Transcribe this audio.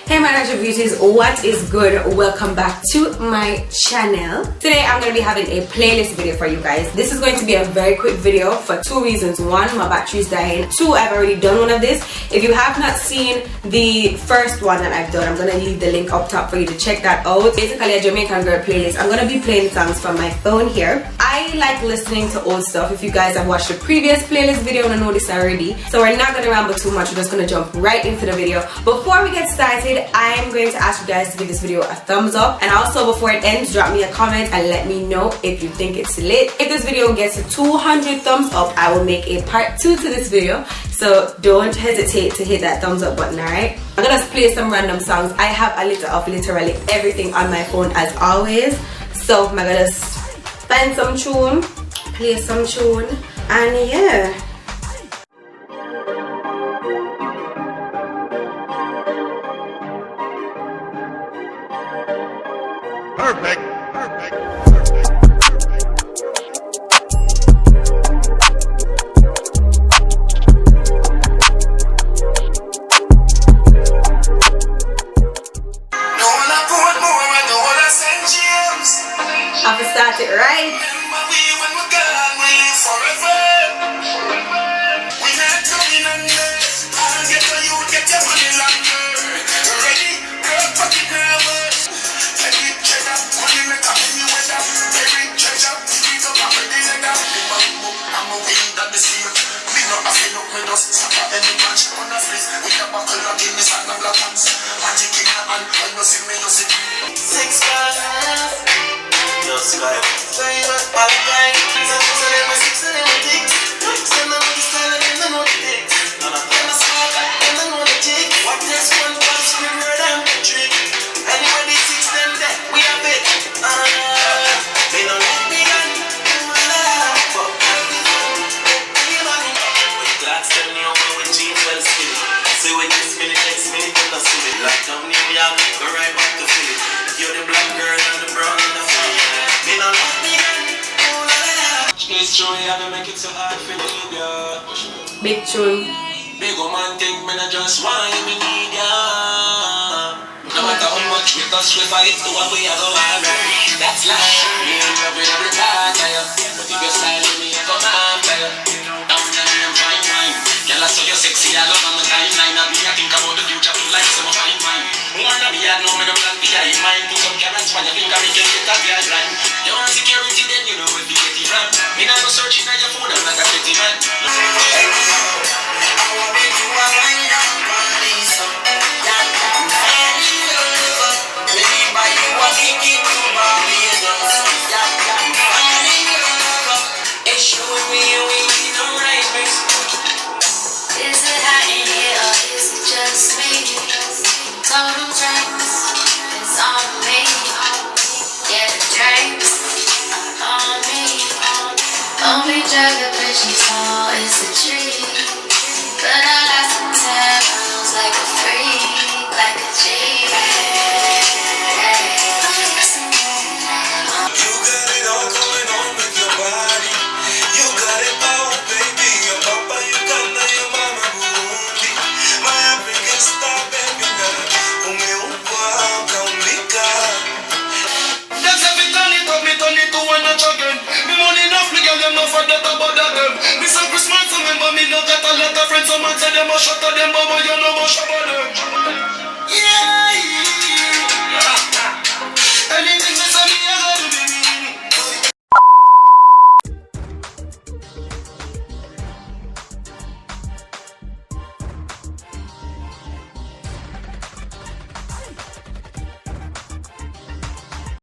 Hey my natural beauties, what is good? Welcome back to my channel. Today I'm going to be having a playlist video for you guys. This is going to be a very quick video for two reasons. One, my battery is dying. Two, I've already done one of this. If you have not seen the first one that I've done, I'm going to leave the link up top for you to check that out. Basically a Jamaican girl playlist. I'm going to be playing songs from my phone here. I like listening to old stuff. If you guys have watched the previous playlist video, you know this already. So we're not going to ramble too much. We're just going to jump right into the video. Before we get started, I'm going to ask you guys to give this video a thumbs up, and also before it ends, drop me a comment and let me know if you think it's lit. If this video gets to 200 thumbs up, I will make a part 2 to this video, so don't hesitate to hit that thumbs up button. Alright, I'm gonna play some random songs. I have a little of literally everything on my phone as always, so I'm gonna find some tune, play some tune, and yeah. Perfect. Have to start it right. Big tune. Big woman think me not just want you, me need ya. No matter how much we touch, we fight to what we are going. That's life. Me in love with every part of you, but if you style with me, come after you. Down there, I'm fine wine. Girl, I saw you sexy, I love on my timeline. I be I think about the future, feel like some fine wine. Wanna be I know me the plan be I mind. Put some carrots on your finger, we can get a beard line. You want security, then you know if you get it wrong. Me not go searching on your phone, I'm like a petty man. Only drug a bitch is tall is a tree, but I got some 10 rounds like a freak, like a G. You got it all going on with your body. You got it all, baby. Your papa, you got your mama, Burundi. My African star, baby girl. That's every turn it to one notch again. Me money enough, me girl, them no forget about them. Me say Christmas, remember me no got a lot of friends. Some man say them a shut up them, but you know much about them.